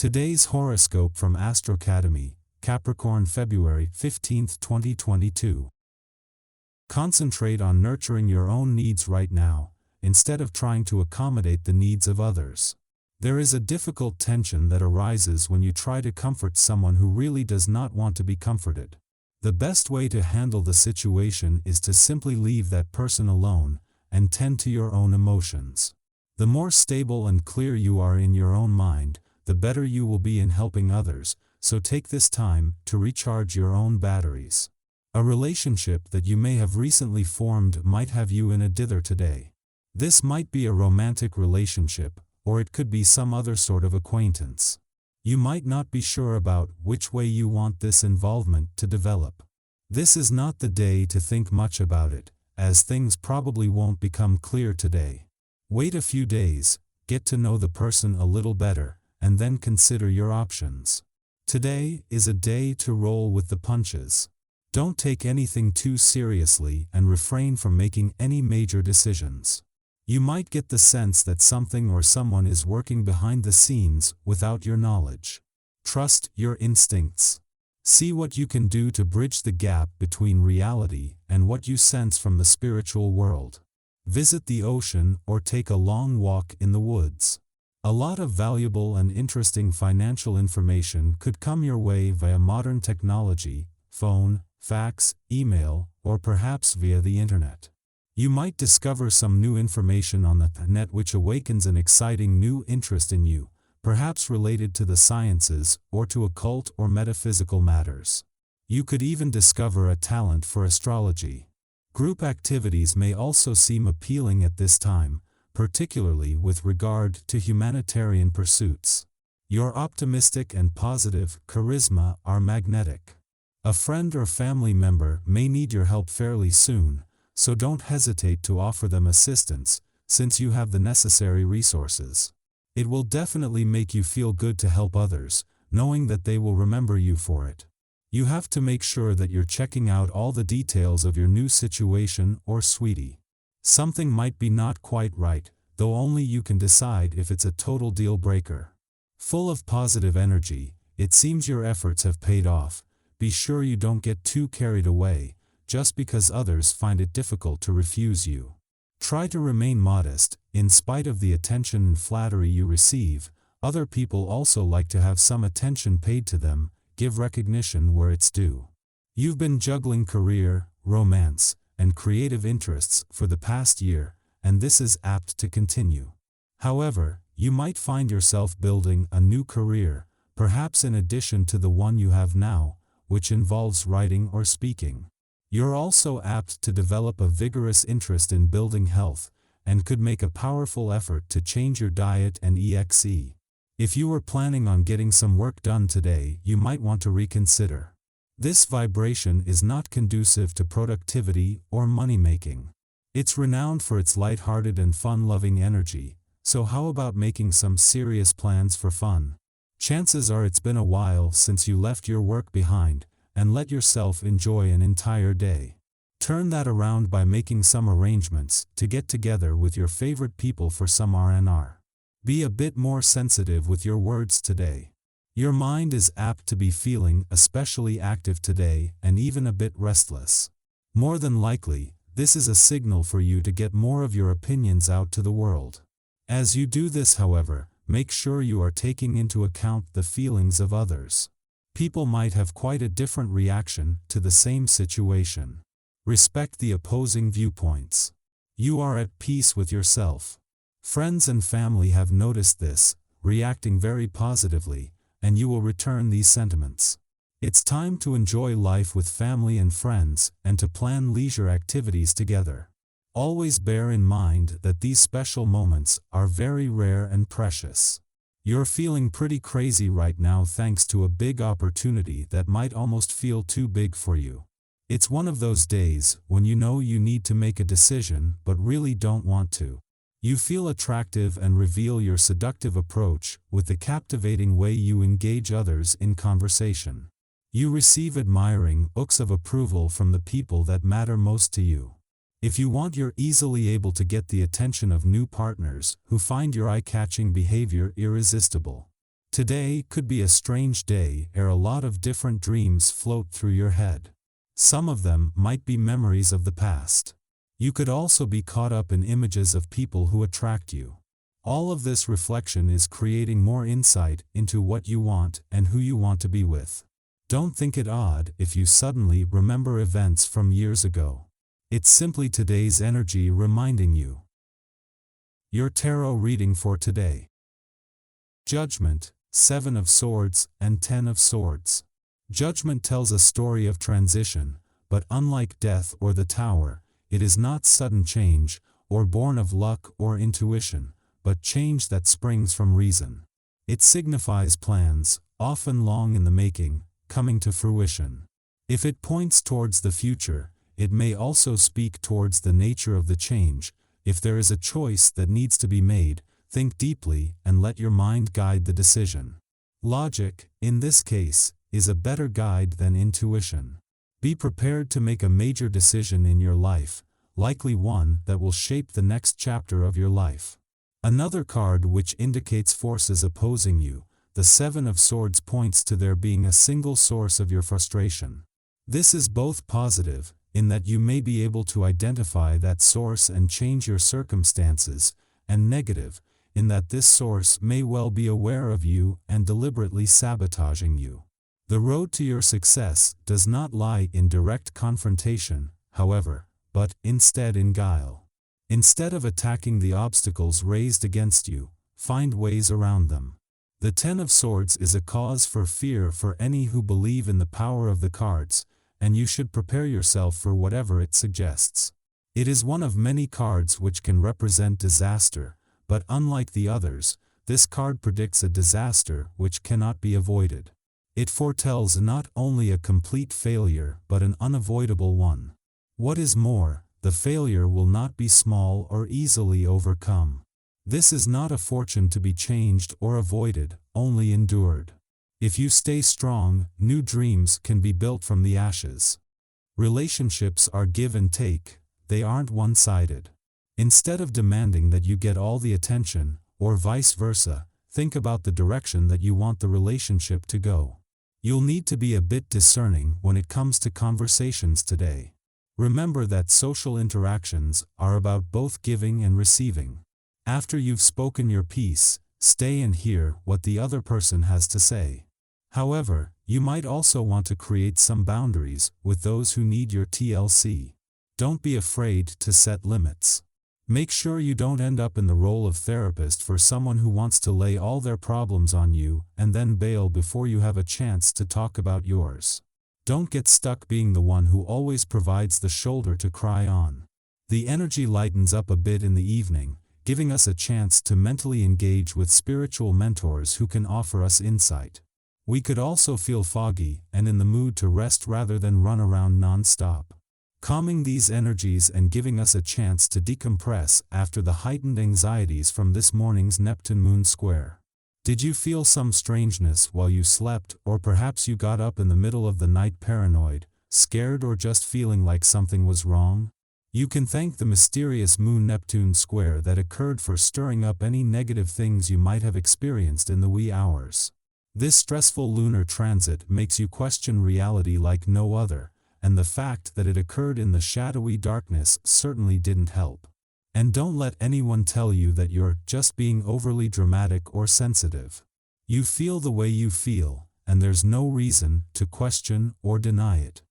Today's horoscope from Astrocademy, Capricorn February 15, 2022. Concentrate on nurturing your own needs right now, instead of trying to accommodate the needs of others. There is a difficult tension that arises when you try to comfort someone who really does not want to be comforted. The best way to handle the situation is to simply leave that person alone and tend to your own emotions. The more stable and clear you are in your own mind, the better you will be in helping others, so take this time to recharge your own batteries. A relationship that you may have recently formed might have you in a dither today. This might be a romantic relationship, or it could be some other sort of acquaintance. You might not be sure about which way you want this involvement to develop. This is not the day to think much about it, as things probably won't become clear today. Wait a few days, get to know the person a little better, and then consider your options. Today is a day to roll with the punches. Don't take anything too seriously and refrain from making any major decisions. You might get the sense that something or someone is working behind the scenes without your knowledge. Trust your instincts. See what you can do to bridge the gap between reality and what you sense from the spiritual world. Visit the ocean or take a long walk in the woods. A lot of valuable and interesting financial information could come your way via modern technology, phone, fax, email, or perhaps via the internet. You might discover some new information on the net which awakens an exciting new interest in you, perhaps related to the sciences or to occult or metaphysical matters. You could even discover a talent for astrology. Group activities may also seem appealing at this time, particularly with regard to humanitarian pursuits. Your optimistic and positive charisma are magnetic. A friend or family member may need your help fairly soon, so don't hesitate to offer them assistance, since you have the necessary resources. It will definitely make you feel good to help others, knowing that they will remember you for it. You have to make sure that you're checking out all the details of your new situation or sweetie. Something might be not quite right, though only you can decide if it's a total deal breaker. Full of positive energy, it seems your efforts have paid off. Be sure you don't get too carried away, just because others find it difficult to refuse you. Try to remain modest. In spite of the attention and flattery you receive, other people also like to have some attention paid to them. Give recognition where it's due. You've been juggling career, romance, and creative interests for the past year, and this is apt to continue. However, you might find yourself building a new career, perhaps in addition to the one you have now, which involves writing or speaking. You're also apt to develop a vigorous interest in building health, and could make a powerful effort to change your diet and exe. If you were planning on getting some work done today, you might want to reconsider. This vibration is not conducive to productivity or money-making. It's renowned for its light-hearted and fun-loving energy, so how about making some serious plans for fun? Chances are it's been a while since you left your work behind, and let yourself enjoy an entire day. Turn that around by making some arrangements to get together with your favorite people for some R&R. Be a bit more sensitive with your words today. Your mind is apt to be feeling especially active today and even a bit restless. More than likely, this is a signal for you to get more of your opinions out to the world. As you do this, however, make sure you are taking into account the feelings of others. People might have quite a different reaction to the same situation. Respect the opposing viewpoints. You are at peace with yourself. Friends and family have noticed this, reacting very positively, and you will return these sentiments. It's time to enjoy life with family and friends, and to plan leisure activities together. Always bear in mind that these special moments are very rare and precious. You're feeling pretty crazy right now thanks to a big opportunity that might almost feel too big for you. It's one of those days when you know you need to make a decision but really don't want to. You feel attractive and reveal your seductive approach with the captivating way you engage others in conversation. You receive admiring looks of approval from the people that matter most to you. If you want, you're easily able to get the attention of new partners who find your eye-catching behavior irresistible. Today could be a strange day ere a lot of different dreams float through your head. Some of them might be memories of the past. You could also be caught up in images of people who attract you. All of this reflection is creating more insight into what you want and who you want to be with. Don't think it odd if you suddenly remember events from years ago. It's simply today's energy reminding you. Your tarot reading for today. Judgment, 7 of Swords and 10 of Swords. Judgment tells a story of transition, but unlike Death or the Tower, it is not sudden change, or born of luck or intuition, but change that springs from reason. It signifies plans, often long in the making, coming to fruition. If it points towards the future, it may also speak towards the nature of the change. If there is a choice that needs to be made, think deeply and let your mind guide the decision. Logic, in this case, is a better guide than intuition. Be prepared to make a major decision in your life, likely one that will shape the next chapter of your life. Another card which indicates forces opposing you, the 7 of Swords, points to there being a single source of your frustration. This is both positive, in that you may be able to identify that source and change your circumstances, and negative, in that this source may well be aware of you and deliberately sabotaging you. The road to your success does not lie in direct confrontation, however, but instead in guile. Instead of attacking the obstacles raised against you, find ways around them. The 10 of Swords is a cause for fear for any who believe in the power of the cards, and you should prepare yourself for whatever it suggests. It is one of many cards which can represent disaster, but unlike the others, this card predicts a disaster which cannot be avoided. It foretells not only a complete failure but an unavoidable one. What is more, the failure will not be small or easily overcome. This is not a fortune to be changed or avoided, only endured. If you stay strong, new dreams can be built from the ashes. Relationships are give and take, they aren't one-sided. Instead of demanding that you get all the attention, or vice versa, think about the direction that you want the relationship to go. You'll need to be a bit discerning when it comes to conversations today. Remember that social interactions are about both giving and receiving. After you've spoken your piece, stay and hear what the other person has to say. However, you might also want to create some boundaries with those who need your TLC. Don't be afraid to set limits. Make sure you don't end up in the role of therapist for someone who wants to lay all their problems on you and then bail before you have a chance to talk about yours. Don't get stuck being the one who always provides the shoulder to cry on. The energy lightens up a bit in the evening, giving us a chance to mentally engage with spiritual mentors who can offer us insight. We could also feel foggy and in the mood to rest rather than run around non-stop. Calming these energies and giving us a chance to decompress after the heightened anxieties from this morning's Neptune Moon square. Did you feel some strangeness while you slept, or perhaps you got up in the middle of the night paranoid, scared, or just feeling like something was wrong? You can thank the mysterious Moon-Neptune square that occurred for stirring up any negative things you might have experienced in the wee hours. This stressful lunar transit makes you question reality like no other, and the fact that it occurred in the shadowy darkness certainly didn't help. And don't let anyone tell you that you're just being overly dramatic or sensitive. You feel the way you feel, and there's no reason to question or deny it.